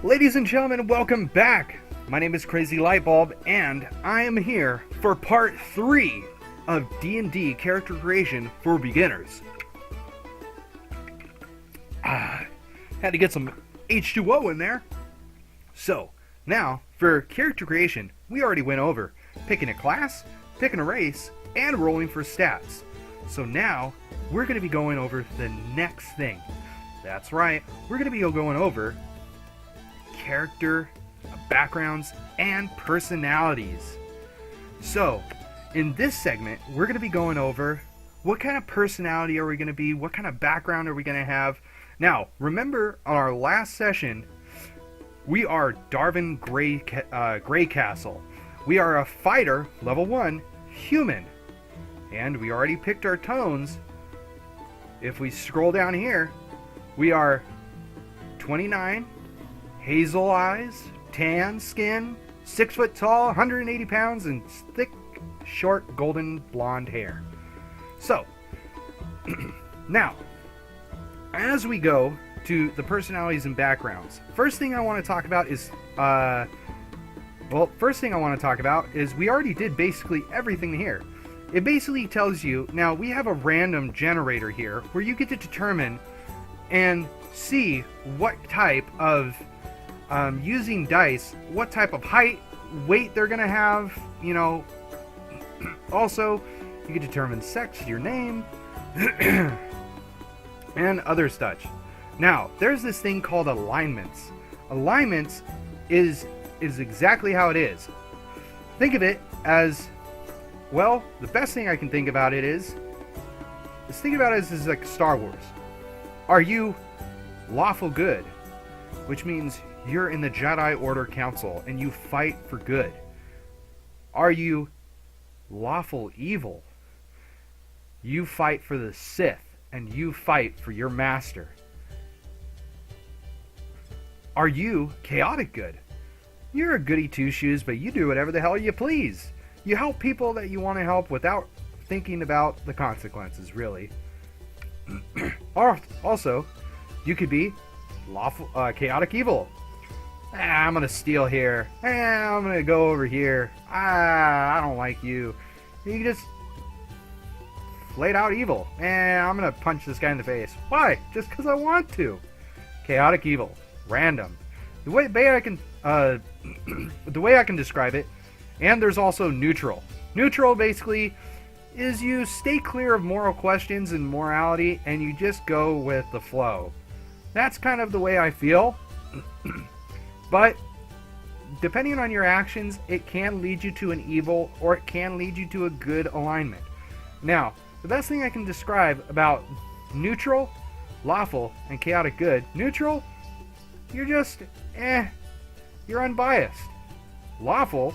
Ladies and gentlemen, welcome back. My name is Crazy Lightbulb, and I am here for part 3 of D&D character creation for beginners. Had to get some H2O in there. So, now, for character creation, we already went over picking a class, picking a race, and rolling for stats. So now, we're going to be going over the next thing. That's right, we're going to be going over character, backgrounds, and personalities. So, in this segment, we're going to be going over what kind of personality are we going to be, what kind of background are we going to have. Now, remember on our last session, we are Darvin Greycastle. We are a fighter, level 1, human. And we already picked our tones. If we scroll down here, we are 29, hazel eyes, tan skin, 6 foot tall, 180 pounds, and thick, short, golden blonde hair. So, now, as we go to the personalities and backgrounds, first thing I want to talk about is, we already did basically everything here. It basically tells you, now we have a random generator here, where you get to determine and see what type of, using dice, what type of height, weight they're going to have, you know. Also, you can determine sex, your name, and other such. Now, there's this thing called alignments. Alignments is exactly how it is. Think of it as, well, the best thing I can think about it is think about it as like Star Wars. Are you lawful good? Which means you're in the Jedi Order Council and you fight for good. Are you lawful evil? You fight for the Sith and you fight for your master. Are you chaotic good? You're a goody two-shoes, but you do whatever the hell you please. You help people that you want to help without thinking about the consequences, really. Also, you could be lawful, chaotic evil. I'm gonna steal here. I'm gonna go over here. I don't like you. You can just laid out evil. I'm gonna punch this guy in the face. Why? Just because I want to. Chaotic evil. Random. The way I can describe it. And there's also neutral. Neutral basically is you stay clear of moral questions and morality, and you just go with the flow. That's kind of the way I feel. But depending on your actions, it can lead you to an evil or it can lead you to a good alignment. Now, the best thing I can describe about neutral, lawful, and chaotic good. Neutral, you're just, you're unbiased. Lawful,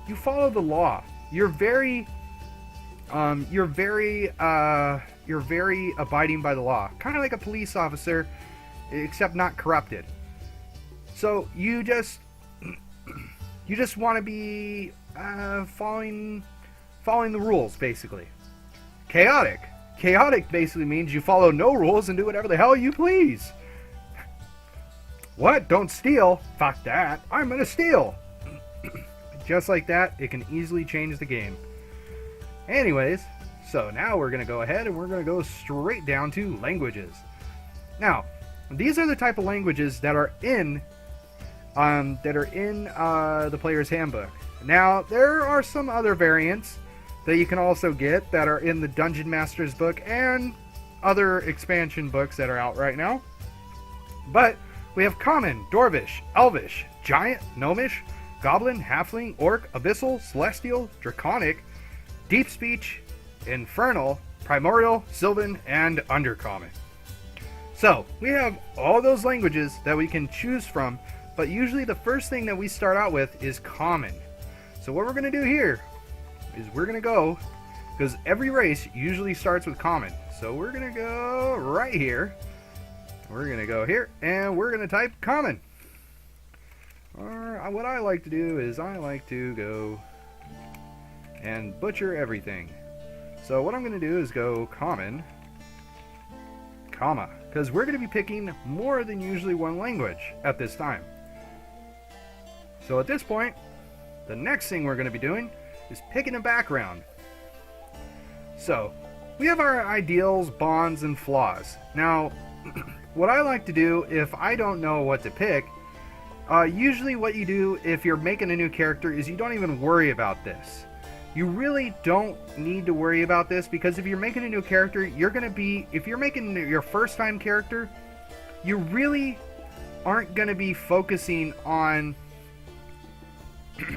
you follow the law. You're very abiding by the law. Kind of like a police officer, except not corrupted. So you just want to be following the rules, basically. Chaotic basically means you follow no rules and do whatever the hell you please. What? Don't steal? Fuck that. I'm gonna steal. Just like that, it can easily change the game. Anyways, so now we're going to go ahead and we're going to go straight down to languages. Now, these are the type of languages that are in the player's handbook. Now, there are some other variants that you can also get that are in the Dungeon Master's book and other expansion books that are out right now. But we have Common, Dwarvish, Elvish, Giant, Gnomish, Goblin, Halfling, Orc, Abyssal, Celestial, Draconic, Deep Speech, Infernal, Primordial, Sylvan, and Undercommon. So, we have all those languages that we can choose from, but usually the first thing that we start out with is Common. So what we're going to do here is we're going to go, because every race usually starts with Common. So we're going to go right here. We're going to go here, and we're going to type Common. Or what I like to do is I like to go and butcher everything. So what I'm going to do is go Common, comma, because we're going to be picking more than usually one language at this time. So at this point, the next thing we're going to be doing is picking a background. So, we have our ideals, bonds, and flaws. Now, what I like to do if I don't know what to pick, usually what you do if you're making a new character is you don't even worry about this. You really don't need to worry about this, because if you're making a new character, if you're making your first time character, you really aren't going to be focusing on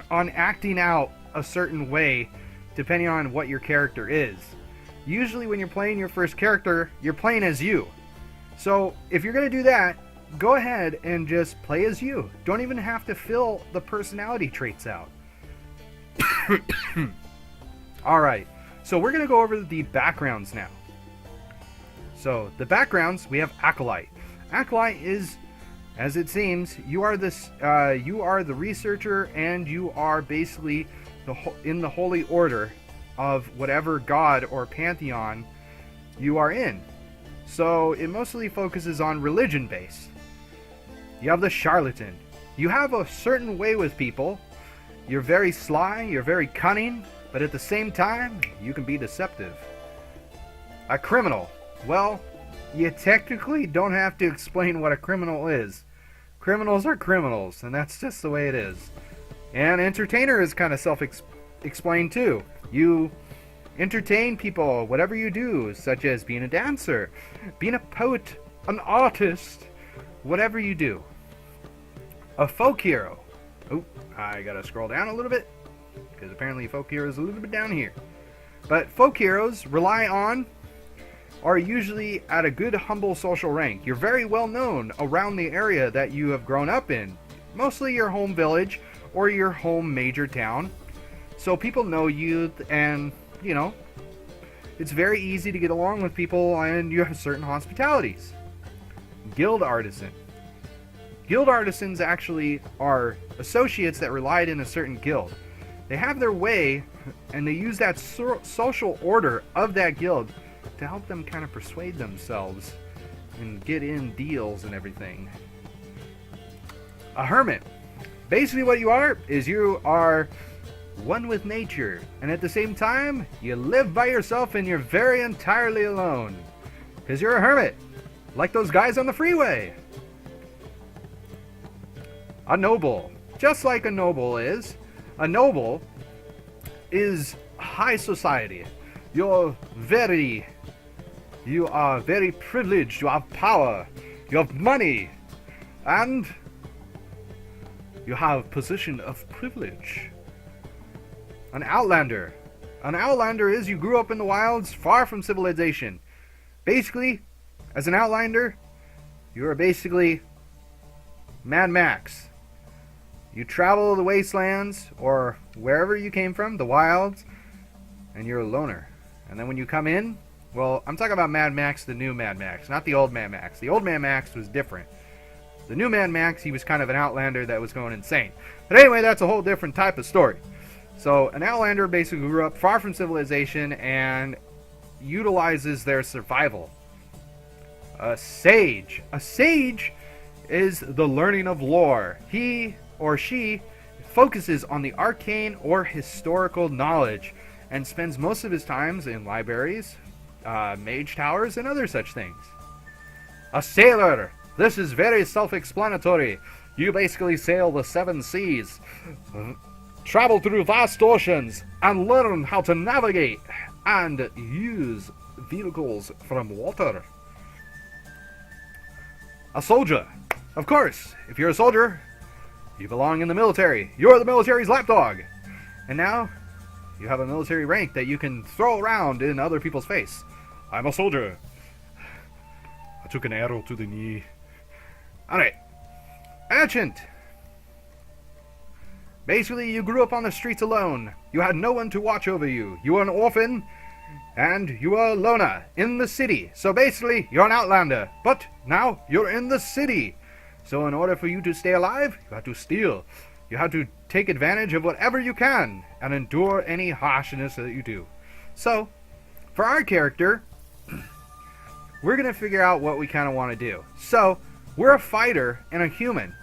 acting out a certain way depending on what your character is. Usually when you're playing your first character, you're playing as you. So if you're going to do that, go ahead and just play as you. Don't even have to fill the personality traits out. Alright, so we're going to go over the backgrounds now. So the backgrounds, we have Acolyte. Acolyte is, as it seems, you are the researcher, and you are basically in the holy order of whatever god or pantheon you are in. So it mostly focuses on religion base. You have the Charlatan. You have a certain way with people. You're very sly, you're very cunning, but at the same time, you can be deceptive. A Criminal. Well, you technically don't have to explain what a criminal is. Criminals are criminals, and that's just the way it is. And Entertainer is kind of self-explained too. You entertain people, whatever you do, such as being a dancer, being a poet, an artist, whatever you do. A Folk Hero. Oh, I gotta scroll down a little bit, because apparently Folk Hero is a little bit down here. But Folk Heroes are usually at a good, humble social rank. You're very well known around the area that you have grown up in, mostly your home village or your home major town. So people know you, and it's very easy to get along with people, and you have certain hospitalities. Guild Artisan. Guild Artisans actually are associates that relied in a certain guild. They have their way, and they use that social order of that guild to help them kind of persuade themselves and get in deals and everything. A Hermit. Basically what you are is you are one with nature, and at the same time you live by yourself and you're very entirely alone, because you're a hermit, like those guys on the freeway. A Noble. Just like a noble is high society. You are very privileged, you have power, you have money, and you have position of privilege. An Outlander. An Outlander is you grew up in the wilds, far from civilization. Basically, as an Outlander, you are basically Mad Max. You travel the wastelands, or wherever you came from, the wilds, and you're a loner. And then when you come in, well, I'm talking about Mad Max, the new Mad Max, not the old Mad Max. The old Mad Max was different. The new Mad Max, he was kind of an Outlander that was going insane. But anyway, that's a whole different type of story. So, an Outlander basically grew up far from civilization and utilizes their survival. A Sage. A Sage is the learning of lore. He or she focuses on the arcane or historical knowledge and spends most of his times in libraries, mage towers, and other such things. A Sailor. This is very self-explanatory. You basically sail the 7 seas, travel through vast oceans, and learn how to navigate and use vehicles from water. A Soldier. Of course, if you're a soldier, you belong in the military. You're the military's lapdog. And now, you have a military rank that you can throw around in other people's face. I'm a soldier. I took an arrow to the knee. Alright. Ancient. Basically, you grew up on the streets alone. You had no one to watch over you. You were an orphan, and you were a loner in the city. So basically, you're an outlander. But now, you're in the city. So in order for you to stay alive, you have to steal. You have to take advantage of whatever you can, and endure any harshness that you do. So, for our character, we're going to figure out what we kind of want to do. So, we're a fighter and a human.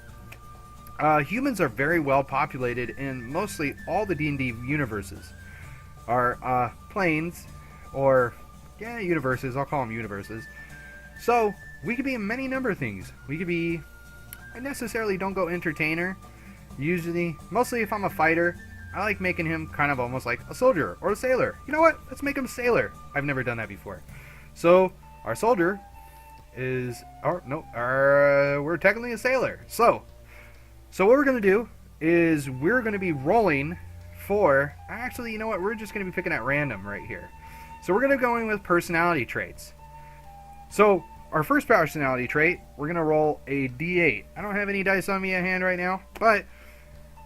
Humans are very well populated in mostly all the D&D universes. Our planes, or yeah, universes. I'll call them universes. So we could be in many number of things. We could be. I necessarily don't go entertainer. Usually, mostly if I'm a fighter, I like making him kind of almost like a soldier or a sailor. You know what? Let's make him a sailor. I've never done that before. So our soldier is, or no, we're technically a sailor. So what we're gonna do is we're gonna be rolling for. Actually, you know what? We're just gonna be picking at random right here. So we're gonna go in with personality traits. So our first personality trait, we're gonna roll a D8. I don't have any dice on me at hand right now, but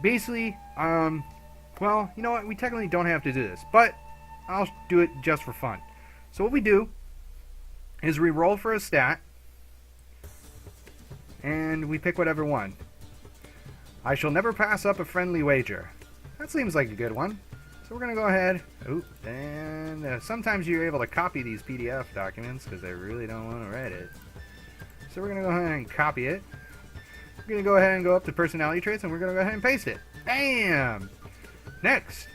basically, well, you know what? We technically don't have to do this, but I'll do it just for fun. So what we do is we roll for a stat, and we pick whatever one. I shall never pass up a friendly wager. That seems like a good one. So we're going to go ahead. And sometimes you're able to copy these PDF documents because I really don't want to write it. So we're going to go ahead and copy it. We're going to go ahead and go up to personality traits, and we're going to go ahead and paste it. Bam! Next.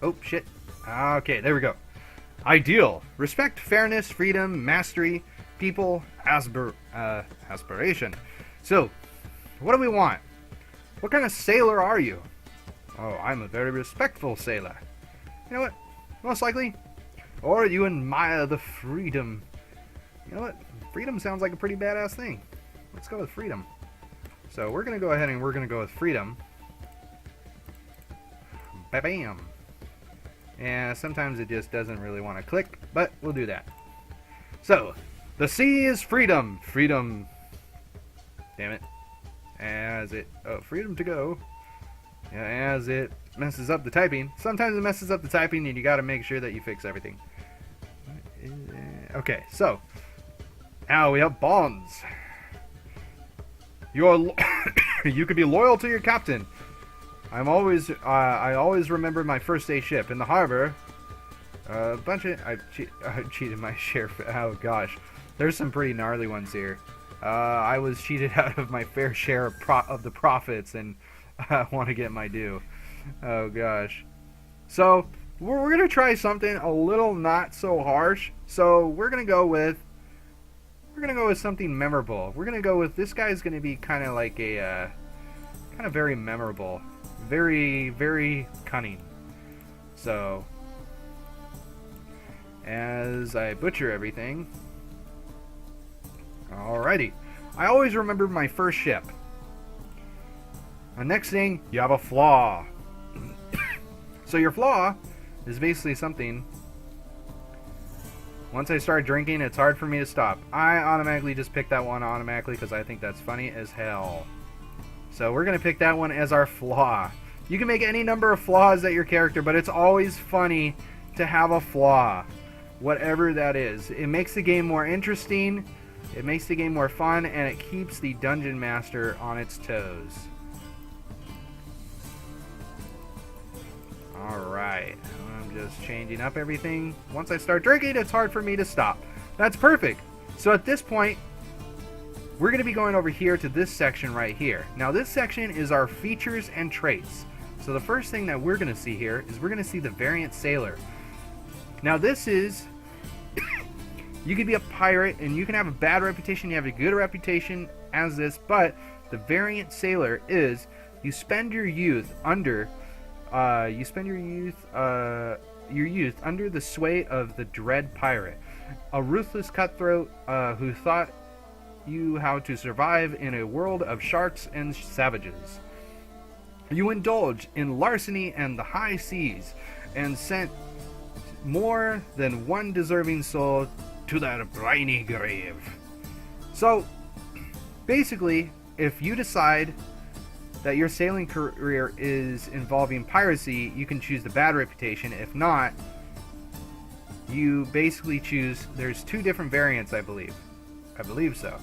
Oh, shit. Okay, there we go. Ideal. Respect, fairness, freedom, mastery, people, aspiration. So, what do we want? What kind of sailor are you? Oh, I'm a very respectful sailor. You know what? Most likely. Or you admire the freedom. You know what? Freedom sounds like a pretty badass thing. Let's go with freedom. So we're going to go ahead and we're going to go with freedom. Bam. And sometimes it just doesn't really want to click, but we'll do that. So, the C is freedom. Freedom. Damn it. As it... Oh, freedom to go. Yeah, as it messes up the typing. Sometimes it messes up the typing and you gotta make sure that you fix everything. Okay, so. Now we have bonds. You could be loyal to your captain. I always remember my first day ship in the harbor. A bunch of... I cheated my share. Oh gosh. There's some pretty gnarly ones here. I was cheated out of my fair share of the profits, and I want to get my due. Oh gosh. So we're gonna try something a little not so harsh. So we're gonna go with something memorable. We're gonna go with this guy's gonna be kind of like a kind of very memorable, very very cunning. So as I butcher everything. Alrighty. I always remember my first ship. The next thing, you have a flaw. So your flaw is basically something. Once I start drinking, it's hard for me to stop. I automatically just pick that one automatically because I think that's funny as hell. So we're going to pick that one as our flaw. You can make any number of flaws at your character, but it's always funny to have a flaw. Whatever that is. It makes the game more interesting. It makes the game more fun, and it keeps the dungeon master on its toes. Alright, I'm just changing up everything. Once I start drinking, it's hard for me to stop. That's perfect. So at this point, we're going to be going over here to this section right here. Now this section is our features and traits. So the first thing that we're going to see here is we're going to see the variant sailor. Now this is... You could be a pirate, and you can have a bad reputation, you have a good reputation as this, but the variant sailor is you spend your youth under your youth under the sway of the dread pirate, a ruthless cutthroat who taught you how to survive in a world of sharks and savages. You indulge in larceny and the high seas, and sent more than one deserving soul to that briny grave. So, basically, if you decide that your sailing career is involving piracy, you can choose the bad reputation. If not, you basically choose... There's two different variants, I believe. I believe so.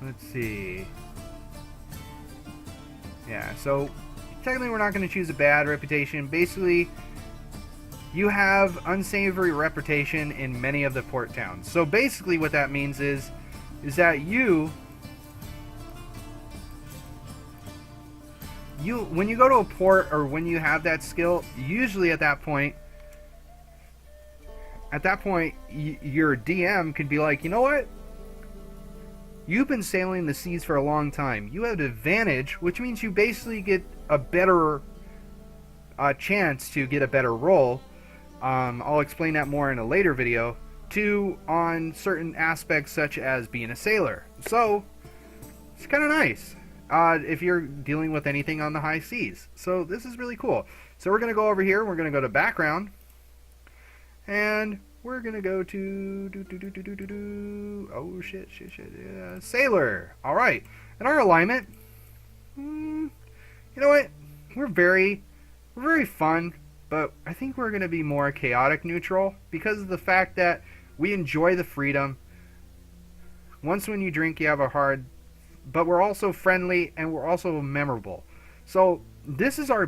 Let's see. Yeah, so technically we're not going to choose a bad reputation. Basically, you have unsavory reputation in many of the port towns. So basically what that means is that when you go to a port, or when you have that skill, usually at that point your DM can be like, you know what? You've been sailing the seas for a long time. You have an advantage, which means you basically get a better chance to get a better roll. I'll explain that more in a later video, on certain aspects such as being a sailor. So, it's kind of nice if you're dealing with anything on the high seas. So, this is really cool. So, we're going to go over here. We're going to go to background. And we're going to go to... Oh, shit. Sailor. Alright. And our alignment... you know what? We're very fun, but I think we're going to be more chaotic neutral because of the fact that we enjoy the freedom. Once when you drink, you have a hard... But we're also friendly, and we're also memorable. So, this is our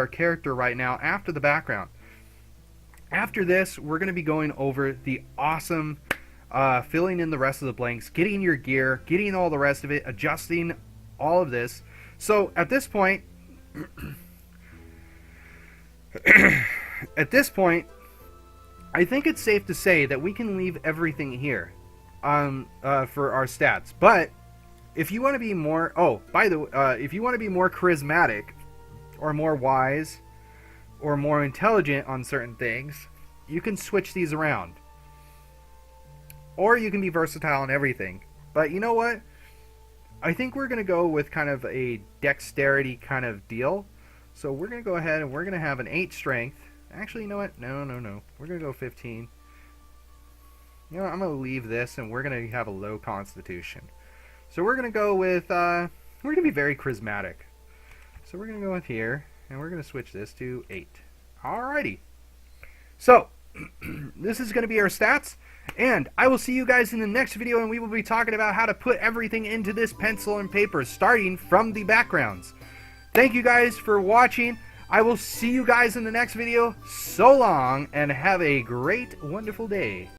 character right now after the background. After this, we're going to be going over the awesome filling in the rest of the blanks, getting your gear, getting all the rest of it, adjusting all of this. So, at this point... At this point, I think it's safe to say that we can leave everything here for our stats. But if you want to be more, if you want to be more charismatic, or more wise, or more intelligent on certain things, you can switch these around. Or you can be versatile in everything. But you know what? I think we're going to go with kind of a dexterity kind of deal. So we're going to go ahead and we're going to have an 8 strength. Actually, you know what? No. We're going to go 15. You know what? I'm going to leave this, and we're going to have a low constitution. So we're going to go with, we're going to be very charismatic. So we're going to go with here, and we're going to switch this to 8. Alrighty. So, this is going to be our stats, and I will see you guys in the next video, and we will be talking about how to put everything into this pencil and paper, starting from the backgrounds. Thank you guys for watching. I will see you guys in the next video. So long, and have a great, wonderful day.